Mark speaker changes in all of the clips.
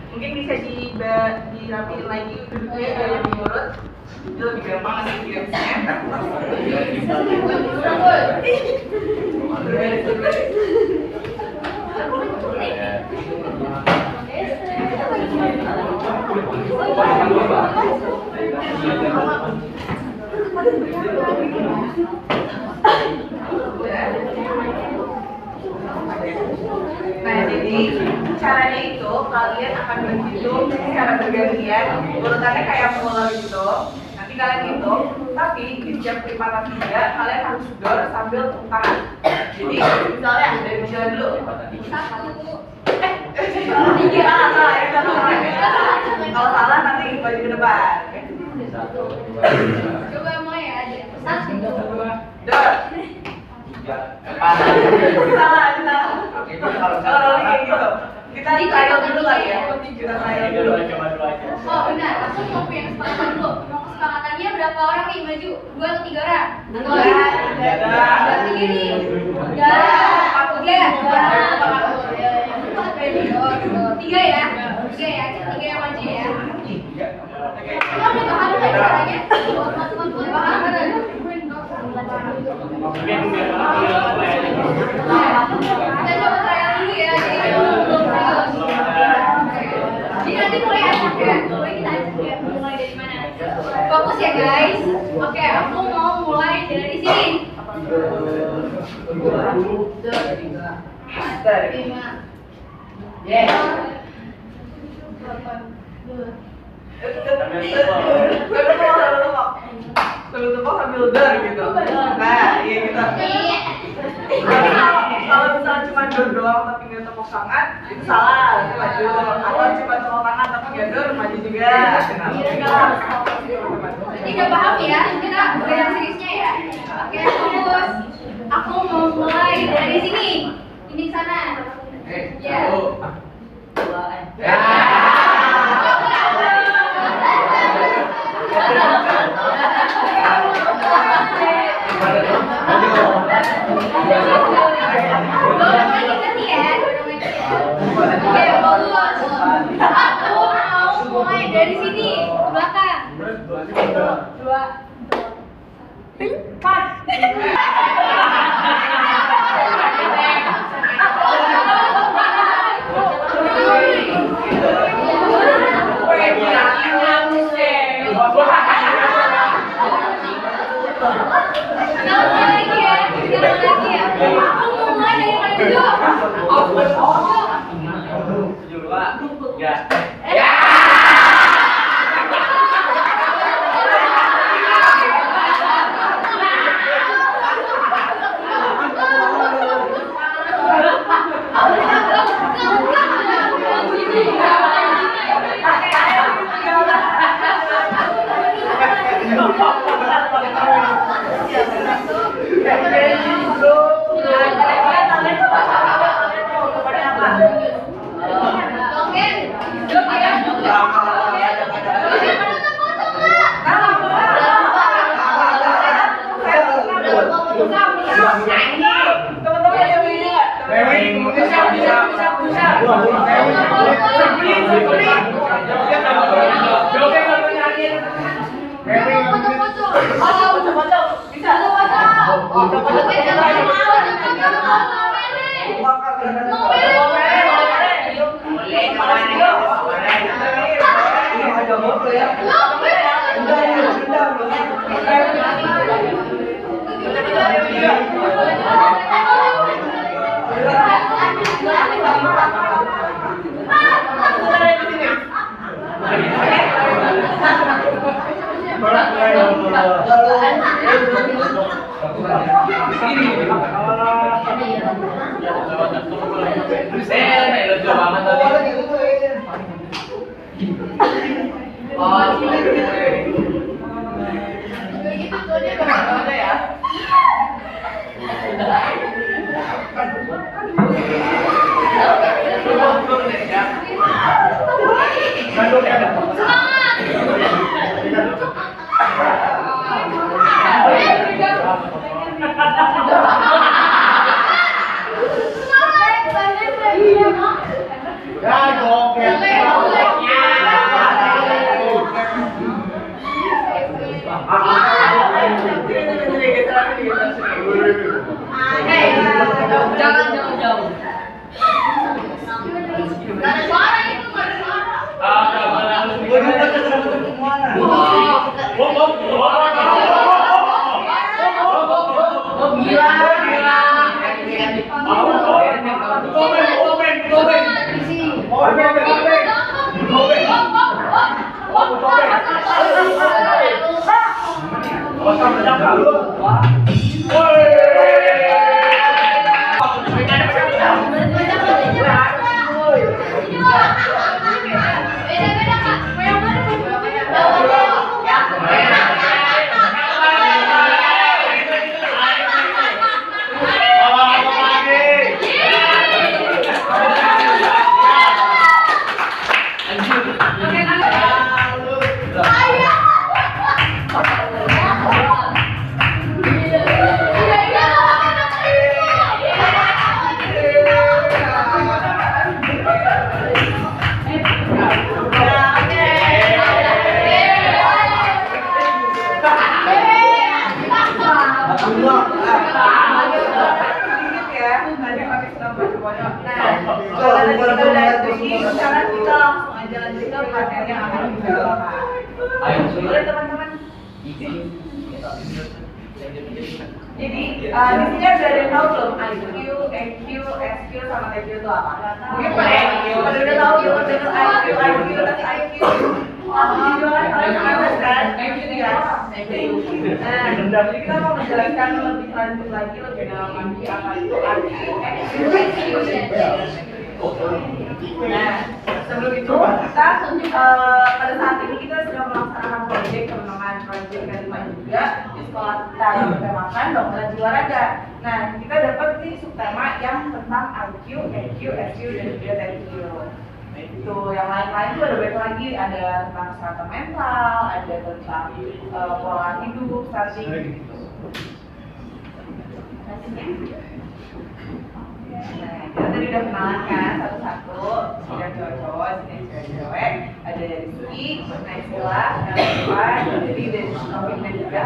Speaker 1: Mungkin bisa dirapiin lagi duduknya biar lebih lurus. Itu lebih gampang nanti gamesnya. Nah, jadi caranya itu kalian akan menghitung secara bergantian, urutannya kayak mulai gitu. Nanti kalian hitung, tapi di setiap kelipatan 3 kalian harus dor sambil tepuk tangan. Jadi misalnya dari jalan dulu. Salah ya, kalau salah nanti baju ke depan.
Speaker 2: Coba mulai ya, satu,
Speaker 1: Dor. Salah. Kalau kayak gitu. Kita trial dulu kali ya. Kita trial dulu.
Speaker 2: Oh benar, aku mau punya kesepakatan dulu. Mau kesepakatannya berapa orang nih maju? 2 atau 3 orang? Atau 3 nih? 3 ya? 3 yang maju ya? Kamu udah paham nggak caranya? Udah paham? Kita coba trial dulu ya, jadi belum serius. Jadi nanti mulai acak ya, mulai kita acak ya, mulai dari mana? Fokus ya guys. Oke, aku mau mulai dari sini. 5 sambil tepuk sambil dor gitu. Nah, iya gitu. Tapi kalau misalnya cuma dor doang tapi nggak tepuk tangan, itu salah, itu maju. Atau cuma tepuk tangan tapi nggak dor, maju juga. Nah, kita harus fokus gitu, teman-teman. Jadi udah paham ya, kita mulai yang seriusnya ya. Oke, fokus. Aku mau mulai dari sini. Ini ke sana. Ya. Aku mau mulai dari sini ke belakang. 2,
Speaker 1: Oh,
Speaker 3: Jangan jauh-jauh. Gak ada suara itu, gak ada suara. Beda-beda Kak. Yang mana
Speaker 1: sekarang kita langsung aja lanjut ke materi yang akan kita bawakan. Boleh teman-teman? Jadi di sini ada yang tahu belum IQ, EQ, SQ sama TQ itu apa? Mungkin pada udah tahu ya, dengan IQ, tapi IQ langsung dijualan kalian bebas kan? IQ ya. Nah, jadi kita mau menjelaskan lebih lanjut lagi lebih dalam lagi apa itu IQ, EQ, SQ. Nah, sebelum itu kita pada saat ini kita sedang melaksanakan proyek teman-teman, proyek kelima juga di sekolah kita yang bertemakan Dongkrak Olahraga. Nah, kita dapat nih subtema yang tentang IQ, EQ, SQ dan juga TQ. Itu yang lain-lain itu ada banyak lagi, ada tentang kesehatan mental, ada tentang pola hidup, strategi gitu. Nah, kita tadi udah kenalan kan satu-satu, sudah cowok-cowok, sini cewek-cewek, ada dari Suki, Naisila, Nalifan, jadi dari Taufik dan juga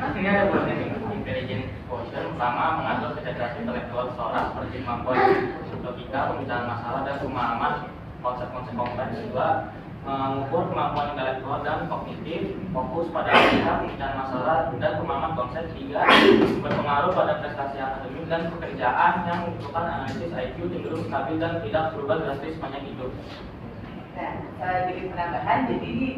Speaker 4: ini ada proses intelligence quotient. Pertama, mengatur kecerdasan intelektual seseorang seperti kemampuan logika, pemecahan masalah, dan pemahaman konsep-konsep kompleks. Kedua, mengukur kemampuan intelektual dan kognitif, fokus pada logika, pemecahan masalah, dan pemahaman konsep. Tiga, berpengaruh pada prestasi akademik dan pekerjaan yang membutuhkan analisis IQ cenderung stabil dan tidak berubah drastis sepanjang hidup.
Speaker 1: Nah, sedikit penambahan, jadi di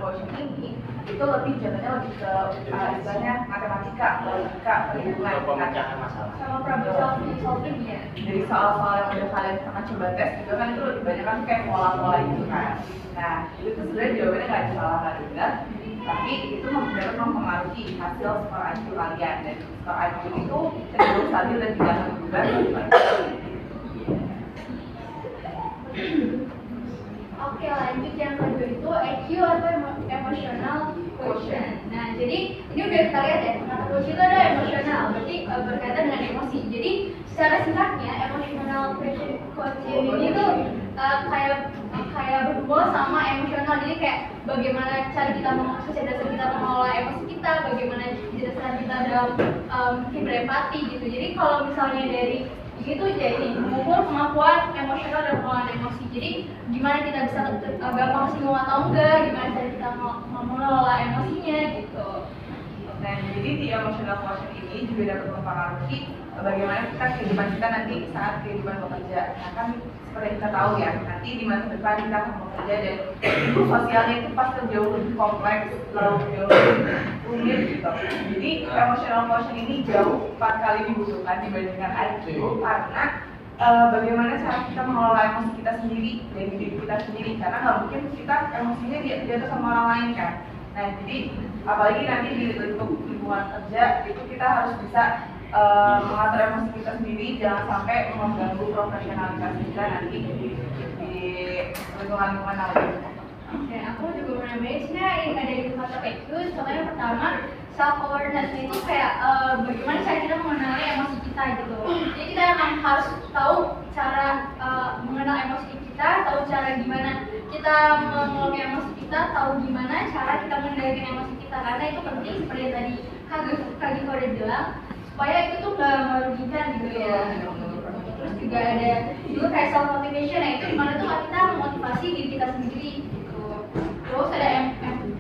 Speaker 1: quotient ini itu lebih jatuhnya lebih ke istilahnya matematika, logika, perhitungan,
Speaker 4: Pemecahan masalah.
Speaker 3: sama problem solving ya.
Speaker 1: jadi soal-soal yang udah kalian pernah coba tes juga kan itu lebih banyak kan kayak pola-pola itu kan. Nah, itu tuh sebenarnya jawabannya nggak ada salah nggak ada benar, tapi itu dapat mempengaruhi hasil skor IQ kalian, dan skor IQ itu cenderung stabil dan tidak akan berubah.
Speaker 3: Oke, lanjut yang kedua itu EQ atau emotional quotient. Nah, jadi ini udah kita lihat ya, kata quotient itu ada emosional, berarti berkaitan dengan emosi. Jadi secara singkatnya emotional quotient ini tuh kayak berhubungan sama emosional. Jadi kayak bagaimana cara kita kecerdasan kita mengelola emosi kita, bagaimana kecerdasan kita dalam berempati gitu. Jadi kalau misalnya dari itu jadi mengukur kemampuan emosional dan pengelolaan emosi. Jadi gimana kita bisa gampang singgung atau enggak, gimana cara kita mengelola emosinya gitu.
Speaker 1: Nah, jadi di emotional quotient ini juga dapat mempengaruhi bagaimana kita kehidupan kita nanti saat kehidupan bekerja. Nah, kan seperti kita tahu ya, nanti di masa depan kita akan bekerja dan itu sosialnya itu pasti jauh lebih kompleks, jauh lebih rumit gitu. Jadi emotional quotient ini jauh 4 kali dibutuhkan dibandingkan IQ karena bagaimana cara kita mengelola emosi kita sendiri dari diri kita sendiri, karena nggak mungkin kita emosinya diatur sama orang lain kan. Nah, jadi apalagi nanti di lingkungan kerja itu kita harus bisa mengatur emosi kita sendiri, jangan sampai mengganggu profesionalitas kita nanti di lingkungan lain.
Speaker 3: Oke, aku juga mau nambahin sebenarnya ada indikator EQ. Contohnya yang pertama self awareness, itu kayak bagaimana cara kita mengenali emosi kita gitu. Jadi kita emang harus tahu cara cara gimana kita mengelola emosi kita, tahu gimana cara kita mengendalikan emosi kita, karena itu penting seperti yang tadi Kak Gita udah bilang, supaya itu tuh nggak merugikan gitu ya. Terus juga ada juga kayak self motivation, nah itu dimana tuh kita memotivasi diri kita sendiri gitu. Terus ada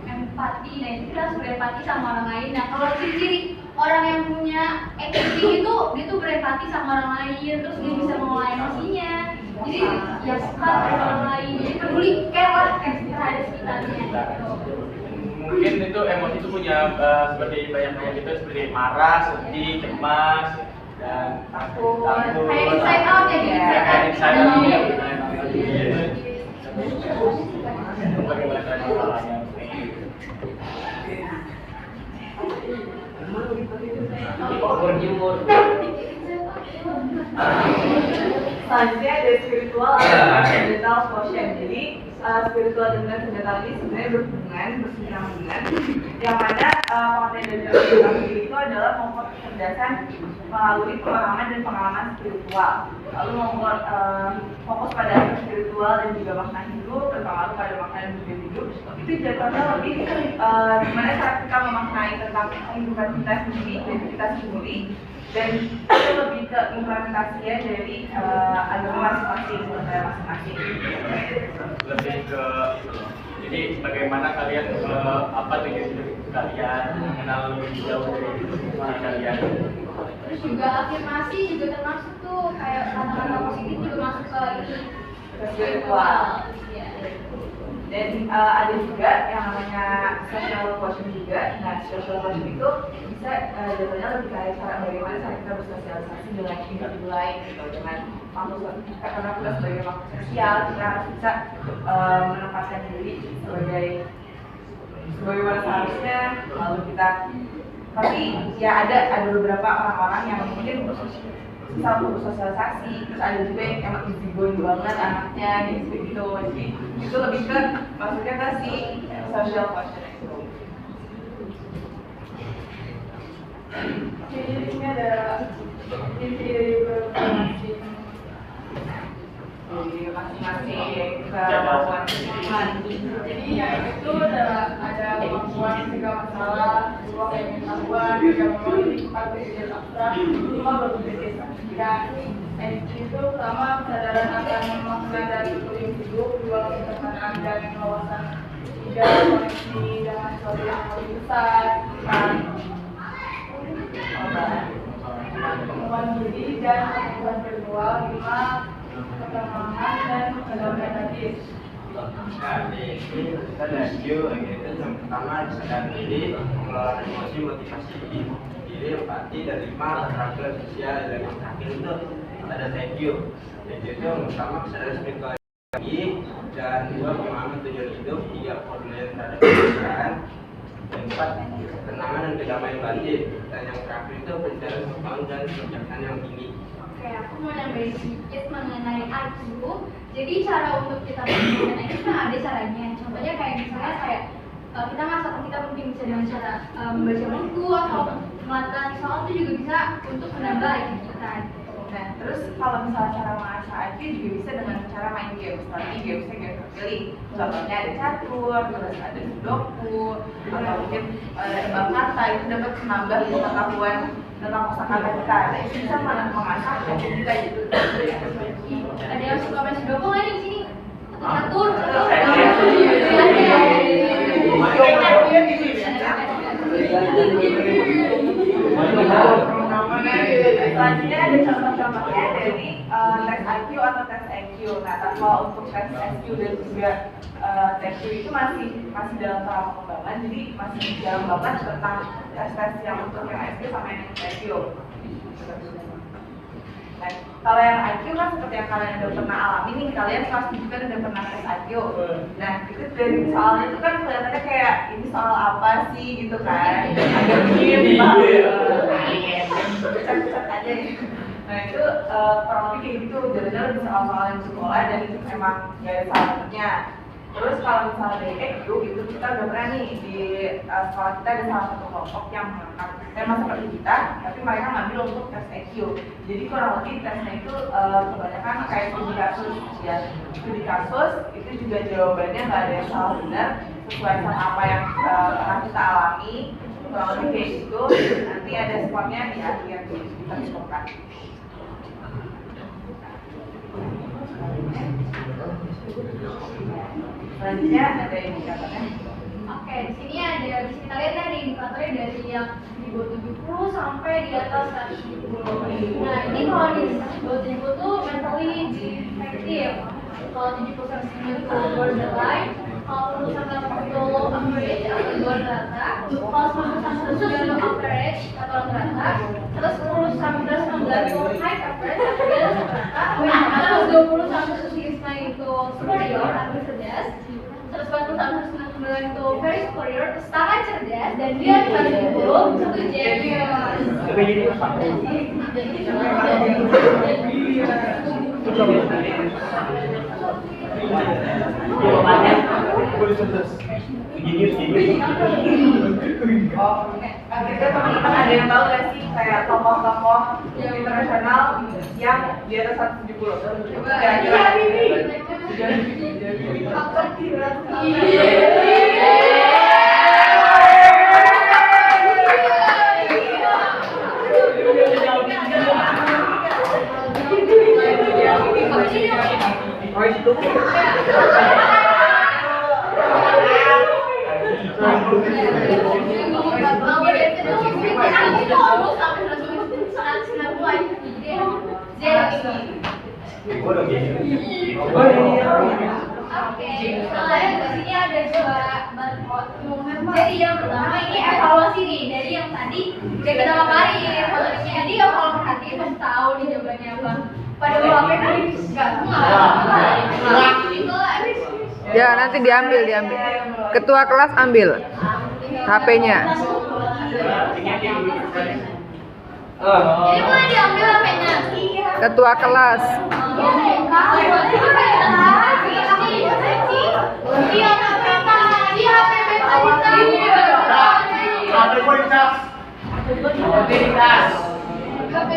Speaker 3: empati, nah itu kita harus berempati sama orang lain. Nah kalau ciri-ciri orang yang punya empati itu dia tuh berempati sama orang lain, terus dia bisa mengelola emosinya, jadi ya suka sama orang lain, jadi peduli, care lah terhadap sekitarnya gitu.
Speaker 4: Mungkin itu emosi itu punya seperti banyak gitu, seperti marah, sedih, cemas, dan takut.
Speaker 3: Kayak inside out ya,
Speaker 4: Kayak inside out ya. Bagaimana cara mengelolanya?
Speaker 2: Selanjutnya ada spiritual atau transcendental quotient. Jadi spiritual dan transcendental ini sebenarnya bersinggungan, yang mana pengertian dari spiritual sendiri itu adalah mengukur kecerdasan melalui pengalaman dan pengalaman spiritual. Lalu mengukur fokus pada aspek spiritual dan juga makna hidup, terpengaruh pada makna dan tujuan hidup. Itu jatuhnya lebih gimana cara kita memaknai tentang kehidupan kita sendiri dan kita sendiri, dan itu lebih ke implementasinya dari agama masing-masing, budaya masing-masing.
Speaker 4: Lebih ke jadi bagaimana kalian apa tujuan hidup kalian, mengenal lebih jauh dari diri kalian.
Speaker 3: Terus juga afirmasi juga termasuk tuh, kayak kata-kata positif juga masuk ke ini
Speaker 2: Spiritual.
Speaker 3: Iya.
Speaker 2: Dan ada juga yang namanya social quotient juga. Nah, social quotient itu bisa jatuhnya lebih kayak cara bagaimana cara kita bersosialisasi dengan individu lain gitu, dengan makhluk, karena kita sebagai makhluk sosial kita harus bisa menempatkan diri sebagai sebagaimana seharusnya. Lalu kita tapi ya ada beberapa orang-orang yang mungkin susah untuk bersosialisasi, terus ada juga yang emang easy going banget anaknya gitu. Jadi itu lebih ke maksudnya ke si social quotient itu.
Speaker 1: Jadi di sini ada inti dari masing-masing.
Speaker 2: Jadi masing-masing kemampuan
Speaker 1: Jadi yang itu ada kemampuan mencegah masalah, dua pengetahuan, tiga memahami, empat berpikir abstrak, lima berpikir dan IQ itu pertama kesadaran akan makna dari hidup, dua kebijaksanaan dan wawasan, tiga koneksi dengan sesuatu yang lebih besar, kemampuan diri dan kemampuan virtual, lima ketenangan dan kedamaian hati.
Speaker 5: Nah, di sini kita ada IQ, yaitu yang pertama sadar diri, mengelola emosi, motivasi diri, empati, dan lima keterampilan sosial, dan yang terakhir itu ada thank you. Thank you itu yang pertama kesadaran spiritual lagi, dan dua pemahaman tujuan hidup, tiga pedulian terhadap kebenaran, dan empat ketenangan dan kedamaian batin, dan yang terakhir itu pencarian pengetahuan dan kebijaksanaan yang tinggi.
Speaker 3: Oke, aku mau nambahin sedikit mengenai IQ. Jadi cara untuk kita menggunakan IQ kan ada caranya. Contohnya kayak misalnya kayak kita masakan kita mungkin bisa dengan cara membaca buku atau melakukan soal itu juga bisa untuk menambah IQ kita.
Speaker 2: Nah, terus kalau misalnya cara mengasah IQ juga bisa dengan cara main game. Tapi gamesnya game terpilih. Contohnya ada catur, terus ada sudoku, atau mungkin ada kata itu dapat menambah pengetahuan tentang kosakata kita. Nah, itu bisa mengasah IQ kita gitu.
Speaker 3: Ada yang suka main sudoku nggak nih di sini? Catur,
Speaker 2: Selanjutnya ada contoh-contohnya dari tes IQ atau tes EQ. Nah, kalau untuk tes EQ dan juga tes EQ itu masih dalam tahap pengembangan, jadi masih dalam banget tentang tes yang untuk yang EQ sama yang EQ. Nah, kalau yang IQ kan seperti yang kalian udah pernah alami nih, kalian pasti juga udah pernah tes IQ. Nah, itu dari soalnya itu kan kelihatannya kayak ini soal apa sih gitu kan, agak mirip cat aja ya. Nah, itu kurang lebih kayak gitu, jadi bisa soal-soal yang sekolah dan itu emang gak ada salahnya.
Speaker 1: Terus kalau misalnya dari EQ itu kita udah berani di sekolah kita ada salah satu kelompok yang mengangkat tema seperti kita, tapi mereka ngambil untuk tes EQ. Jadi kurang lebih tesnya itu kebanyakan kayak studi kasus ya. Studi kasus itu juga jawabannya nggak ada yang salah benar, sesuai sama apa yang pernah kita alami. Kurang lebih kayak gitu. Nanti ada skornya di akhir kita tentukan. Selanjutnya ada indikatornya.
Speaker 3: Oke, di sini ada, bisa kita lihat tadi indikatornya dari yang di bawah 70 sampai di atas 170. Nah, ini kalau di bawah 70 tuh mentally defective. Kalau 70 sampai 90 itu borderline, kalau 10 sampai 80 low average atau luar rata, kalau 90 sampai 109 low average atau rata, terus 10 sampai 119 itu high average atau di atas rata, terus 20 sampai 109 itu superior atau cerdas, 140 sampai 199 itu very superior, sangat cerdas, dan dia di atas 70 itu genius.
Speaker 1: Oh, kita teman-teman ada yang tahu nggak sih kayak tokoh-tokoh internasional yang di atas 170? Kira-kira
Speaker 3: Oke, soalnya di sini ada dua barcode. Jadi yang pertama ini evaluasi nih dari yang tadi udah kita paparin. Jadi yang kalau perhatiin pasti tahu nih jawabannya apa. Pada apa kan?
Speaker 6: Ya, nanti diambil. Ketua kelas ambil HP-nya.
Speaker 3: Jadi mulai diambil HP-nya.
Speaker 6: Ketua kelas.
Speaker 3: HP